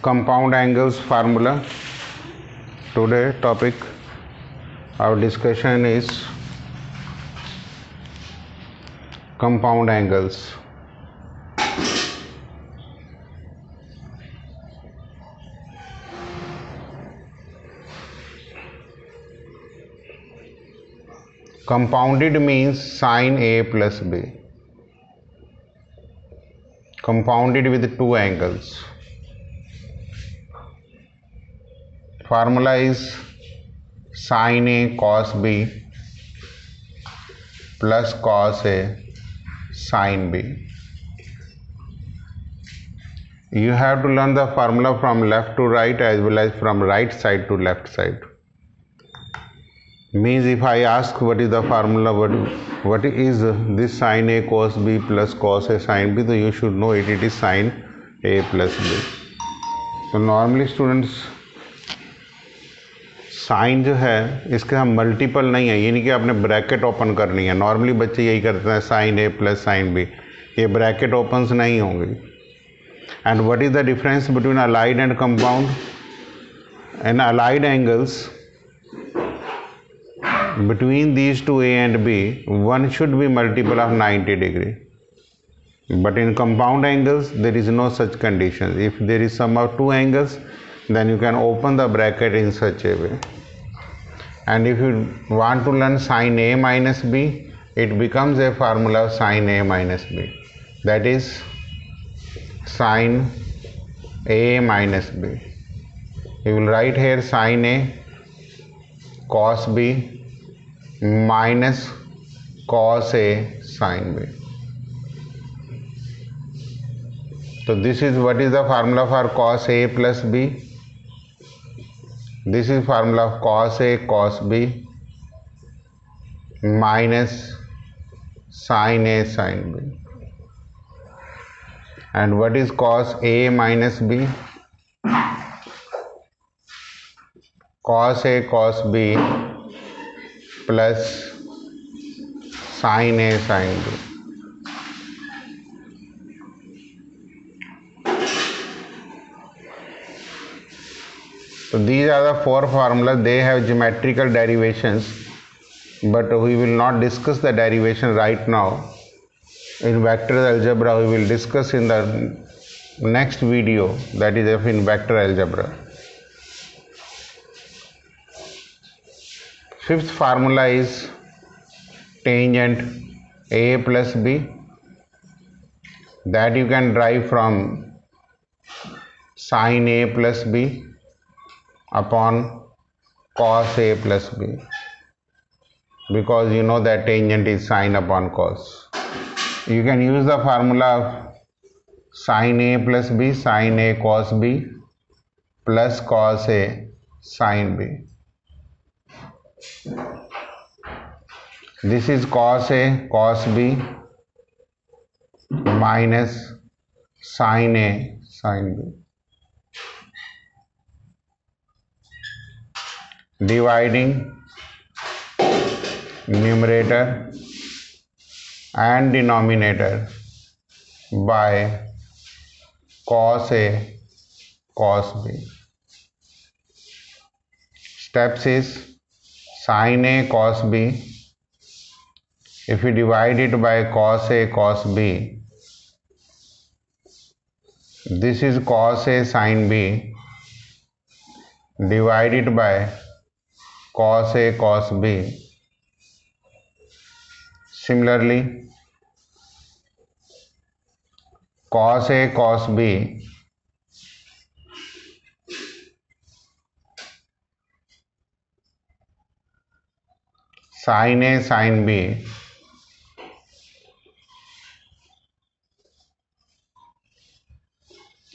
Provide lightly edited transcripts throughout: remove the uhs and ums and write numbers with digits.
Compound angles formula. Today topic our discussion is compound angles. Compounded means sine A plus B. Compounded with two angles. Formula is sine A cos B plus cos A sine B. You have to learn the formula from left to right as well as from right side to left side. Means if I ask what is the formula, what is this sine A cos B plus cos A sine B, so you should know it is sine A plus B. तो normally students sign जो है इसके हम multiple नहीं है, यानी कि आपने ब्रैकेट ओपन करनी है. नॉर्मली बच्चे यही करते हैं sign A plus sine B, ये ब्रैकेट ओपन्स नहीं होंगी. And what is the difference between allied and compound? And allied angles between these two A and B, one should be multiple of 90 degree. But in compound angles, there is no such condition. If there is sum of two angles, then you can open the bracket in such a way. And if you want to learn sine A minus B, it becomes a formula of sine A minus B. That is sine A minus B. You will write here sine A cos B minus cos A sin B. So this is what is the formula for cos A plus B. This is formula of cos A cos B minus sin A sin B. And what is cos A minus B? Cos A cos B plus sin A sin B. So these are the four formulas. They have geometrical derivations, but we will not discuss the derivation right now. In vector algebra we will discuss in the next video, that is in vector algebra. Fifth formula is tangent A plus B, that you can derive from sin A plus B upon cos A plus B, because you know that tangent is sin upon cos. You can use the formula of sin A plus B, sin A cos B plus cos A sin B. This is cos A cos B minus sin A sin B. Dividing numerator and denominator by cos A cos B. Steps is sin A cos B. If we divide it by cos A cos B, this is cos A sin B divided by cos A cos B. Similarly, cos A cos B sin A sin B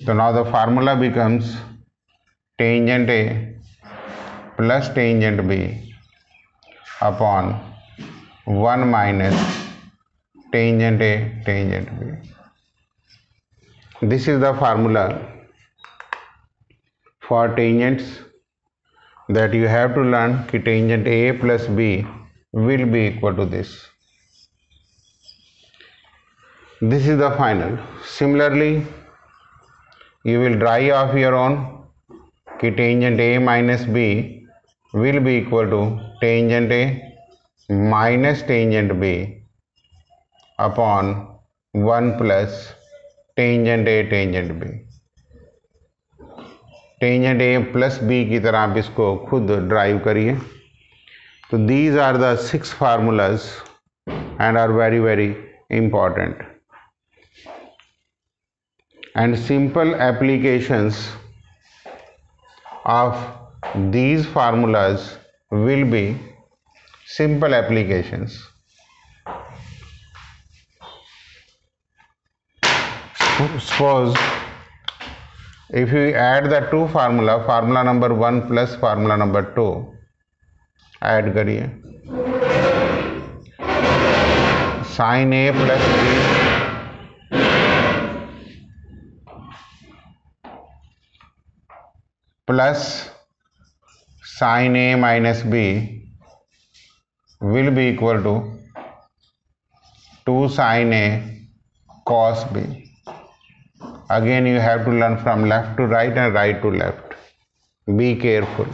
so now the formula becomes tangent A plus tangent B upon 1 minus tangent A tangent B. This is the formula for tangents that you have to learn कि tangent A plus B will be equal to this. This is the final. Similarly, you will dry off your own कि tangent A minus B will be equal to tangent A minus tangent B upon 1 plus tangent A tangent B. Tangent A plus B की तरह आप इसको खुद derive करिए. तो these are the 6 formulas and are very very important. And simple applications of these formulas will be simple applications. Suppose if you add the two formula number 1 plus formula number 2 add करिए. sin a plus b plus sin a minus b will be equal to 2 sin a cos b. Again you have to learn from left to right and right to left. Be careful.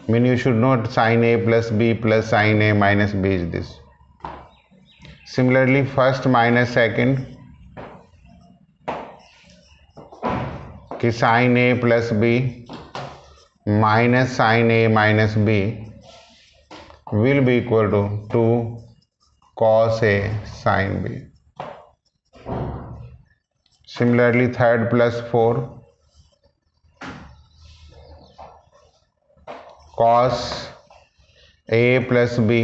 Mean you should not sin a plus b plus sin a minus b is this. Similarly first minus second कि sin a plus b minus sin a minus b will be equal to 2 cos a sin b. Similarly third plus 4 cos a plus b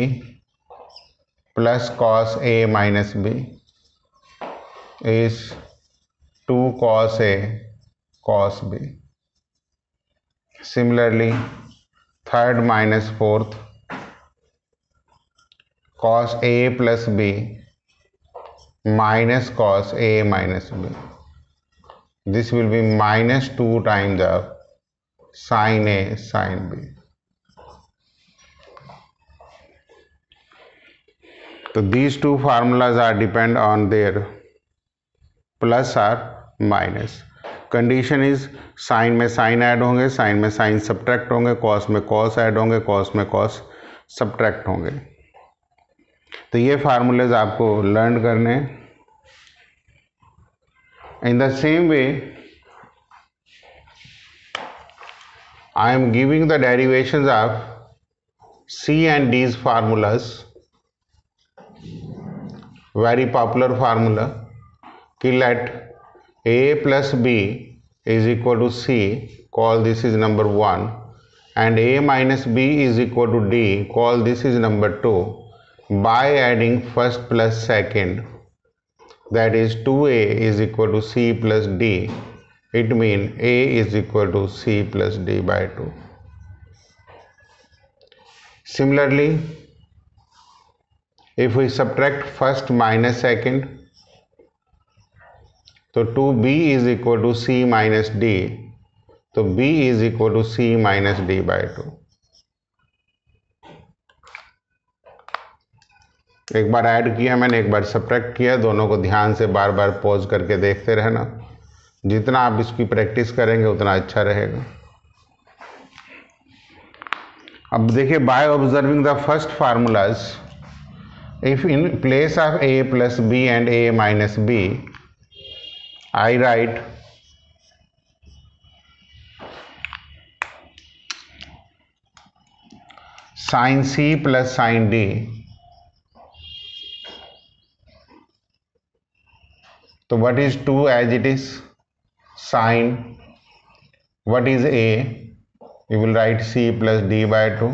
plus cos a minus b is 2 cos a cos b. Similarly third minus fourth cos a plus b minus cos a minus b. This will be minus 2 times the sin a sin b. So these two formulas are depend on their plus or minus. Condition is sin में sin add होंगे, sin में sin subtract होंगे, cos में cos add होंगे, cos में cos subtract होंगे. तो ये फार्मूलेज आपको लर्न करने हैं. In the same way, I am giving the derivations of C and D's formulas. Very popular formula. कि let A plus B is equal to C, call this is number 1, and A minus B is equal to D, call this is number 2, by adding first plus second. That is 2a is equal to c plus d. It means a is equal to c plus d by 2. Similarly, if we subtract first minus second, so 2b is equal to c minus d. So b is equal to c minus d by 2. एक बार add किया मैंने, एक बार subtract किया. दोनों को ध्यान से बार बार pause करके देखते रहना. जितना आप इसकी प्रैक्टिस करेंगे उतना अच्छा रहेगा. अब देखिए, by observing the first formulas, if in place of a plus B and a minus B I write sin c plus sin d. So what is 2 as it is? Sin. What is a? You will write c plus d by 2.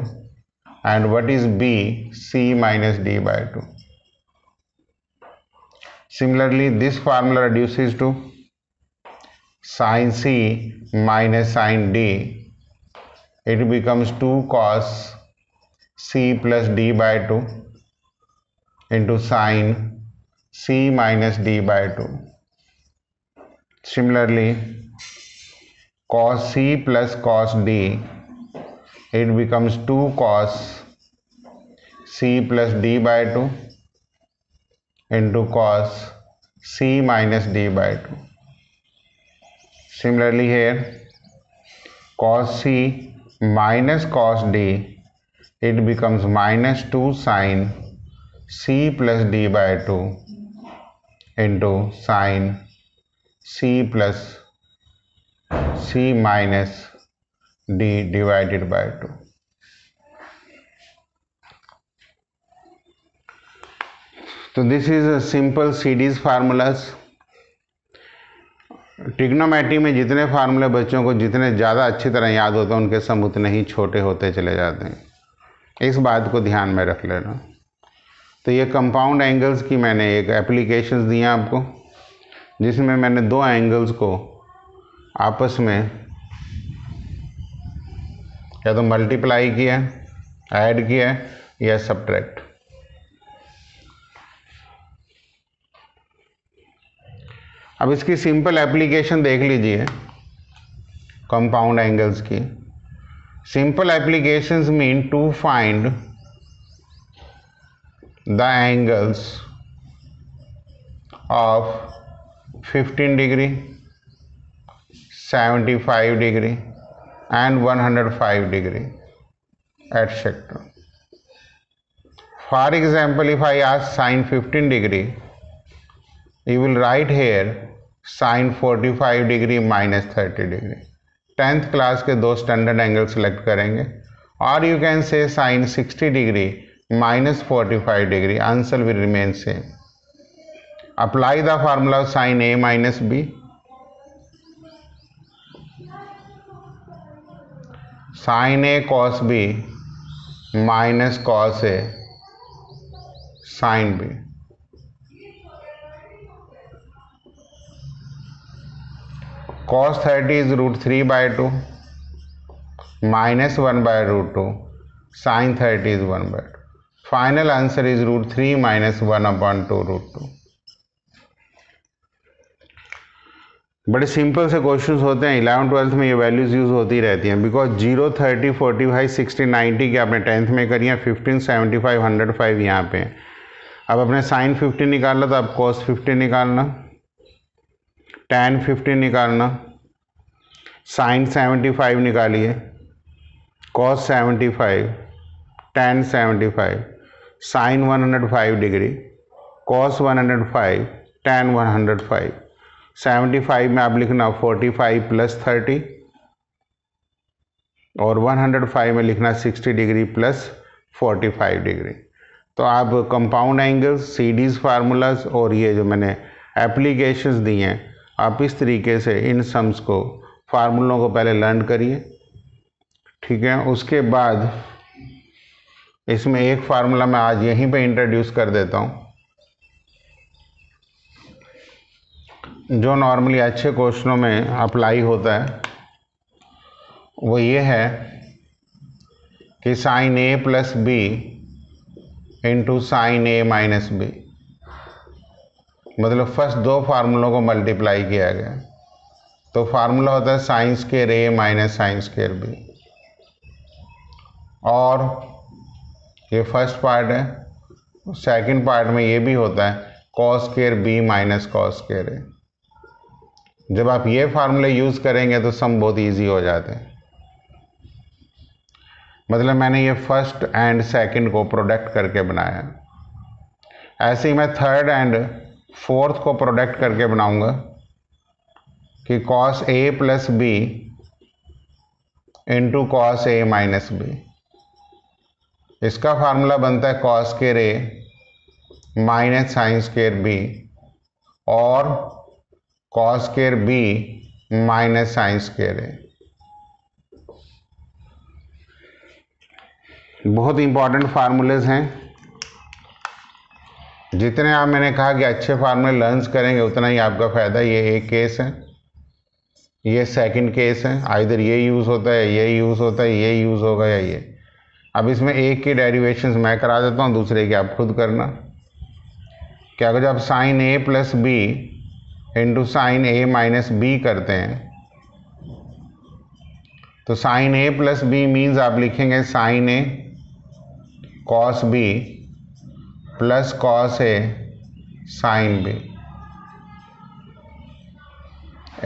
And what is b? c minus d by 2. Similarly, this formula reduces to sin c minus sin d. It becomes 2 cos c plus d by 2 into sin c minus d by 2. Similarly, cos c plus cos d, it becomes 2 cos c plus d by 2 into cos c minus d by 2. Similarly here, cos C minus cos D, it becomes minus 2 sin C plus D by 2 into sin C plus C minus D divided by 2. So this is a simple series formulas. Trigonometry में जितने फार्मूले बच्चों को जितने ज़्यादा अच्छी तरह याद होते हैं उनके सम उतने ही छोटे होते चले जाते हैं. इस बात को ध्यान में रख लेना. तो ये कंपाउंड एंगल्स की मैंने एक एप्लीकेशंस दी हैं आपको, जिसमें मैंने दो एंगल्स को आपस में या तो मल्टीप्लाई किया, ऐड किया या सब्ट्रैक्ट. अब इसकी सिंपल एप्लीकेशन देख लीजिए कंपाउंड एंगल्स की. Simple applications mean to find the angles of 15 degree, 75 degree and 105 degree, etc. For example, if I ask sin 15 degree, you will write here sin 45 degree minus 30 degree. 10th class के दो standard angle select करेंगे. और you can say sin 60 degree minus 45 degree. Answer will remain same. Apply the formula of sin A minus B. sin A cos B minus cos A sin B. Cos 30 is root 3 by 2 minus 1 by root 2. Sin 30 is 1 by 2. Final answer is root 3 minus 1 upon 2 root 2. बड़े simple से questions होते हैं. 11th-12th में ये values use होती रहती हैं, because 0, 30, 45, 60, 90 की आपने 10th में करी है. 15, 75, 105 यहाँ पे हैं. अब अपने साइन 50 निकालना तो अब cos 50 निकालना, tan 50 निकालना, साइन 75 निकालिए, cos 75, tan 75, sine 105 degree, cos 105, tan 105. 75 में आप लिखना 45 प्लस 30 और 105 में लिखना 60 डिग्री प्लस 45 डिग्री. तो आप कंपाउंड एंगल्स, सीरीज फार्मूलाज और ये जो मैंने एप्लीकेशंस दी हैं, आप इस तरीके से इन सम्स को, फार्मूलों को पहले लर्न करिए. ठीक है. उसके बाद इसमें एक फार्मूला मैं आज यहीं पे इंट्रोड्यूस कर देता हूँ, जो नॉर्मली अच्छे क्वेश्चनों में अप्लाई होता है. वो ये है कि sign A plus B into sine A minus B. मतलब फर्स्ट दो फार्मूलों को मल्टीप्लाई किया गया, तो फार्मूला होता है sine square A minus sine square B. और ये फर्स्ट पार्ट है. सेकंड पार्ट में ये भी होता है cos square B minus cos square A. जब आप ये फार्मूले यूज़ करेंगे तो सम बहुत इजी हो जाते हैं. मतलब मैंने ये फर्स्ट एंड सेकंड को प्रोडक्ट करके बनाया. ऐसे ही मैं थर्ड एंड फोर्थ को प्रोडक्ट करके बनाऊंगा कि cos A plus B into cos A minus B. इसका फार्मूला बनता है cos square A minus sine square B और cos square B minus sine square A. बहुत इंपॉर्टेंट फार्मूलेज हैं. जितने आप, मैंने कहा कि अच्छे फार्मूले लर्न करेंगे उतना ही आपका फ़ायदा. ये एक केस है, ये सेकंड केस है. आइदर ये यूज़ होता है, ये यूज़ होता है, ये यूज़ होगा या ये. अब इसमें एक की डेरिवेशंस मैं करा देता हूँ, दूसरे की आप खुद करना. क्या अगर आप sine A plus B into sine A minus B करते हैं तो sine A plus B means आप लिखेंगे sine A cos B plus cos A sine B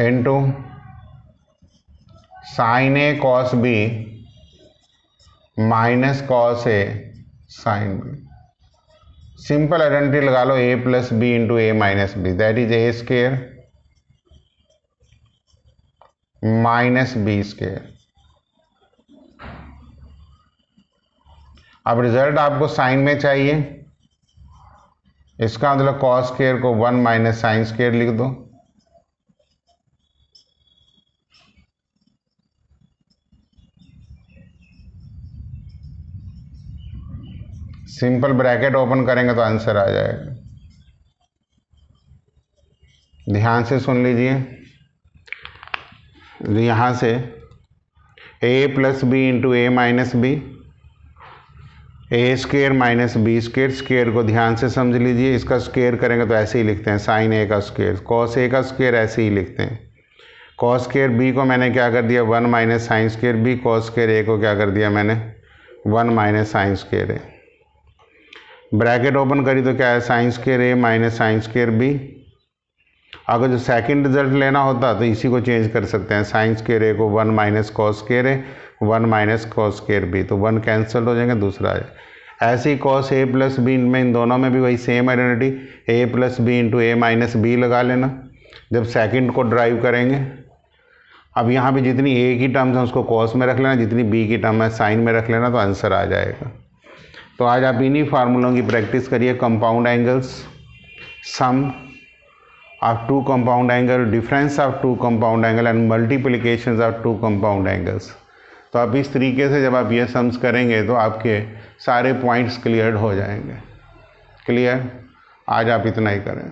into sine A cos B minus cos A sine B. Simple identity लगा लो, A plus B into A minus B, that is A square minus B square. अब result आपको sine में चाहिए, इसका मतलब cos square को 1 minus sine square लिख दो। सिंपल ब्रैकेट ओपन करेंगे तो आंसर आ जाएगा। ध्यान से सुन लीजिए, यहां से a plus B into A minus B, A square minus B square. Square को ध्यान से समझ लीजिए, इसका स्क्वेयर करेंगे तो ऐसे ही लिखते हैं, साइन ए का स्क्वेयर, कॉस ए का स्क्वेयर ऐसे ही लिखते हैं। कॉस स्क्वेयर बी को मैंने क्या कर दिया 1 minus sine square B, cos square A को क्या कर दिया मैंने 1 minus sine square A. Bracket open करी तो क्या है sine square A minus sine square B. अगर जो सेकंड रिजल्ट लेना होता तो इसी को चेंज कर सकते हैं, साइन स्क्वेयर ए को 1 माइनस कॉस स्क्वेयर ए 1 माइनस कॉस स्क्वेयर बी, तो 1 कैंसिल हो जाएंगे, दूसरा है। ऐसे ही कॉस ए प्लस बी में इन दोनों में भी वही same identity, A plus B into A minus B लगा लेना जब सेकंड को ड्राइव करेंगे। अब यहाँ पे जितनी ए की टर्म्स है उसको कॉस में रख लेना, जितनी बी की टर्म है साइन में रख लेना, तो आंसर आ जाएगा। तो आज आप इन्हीं फार्मूलों की प्रैक्टिस करिए। Compound angles, sum of two compound angle, difference of two compound angle and multiplications of two compound angles. तो आप इस तरीके से जब आप ये सम्स करेंगे तो आपके सारे पॉइंट्स क्लियर हो जाएंगे। क्लियर? आज आप इतना ही करें।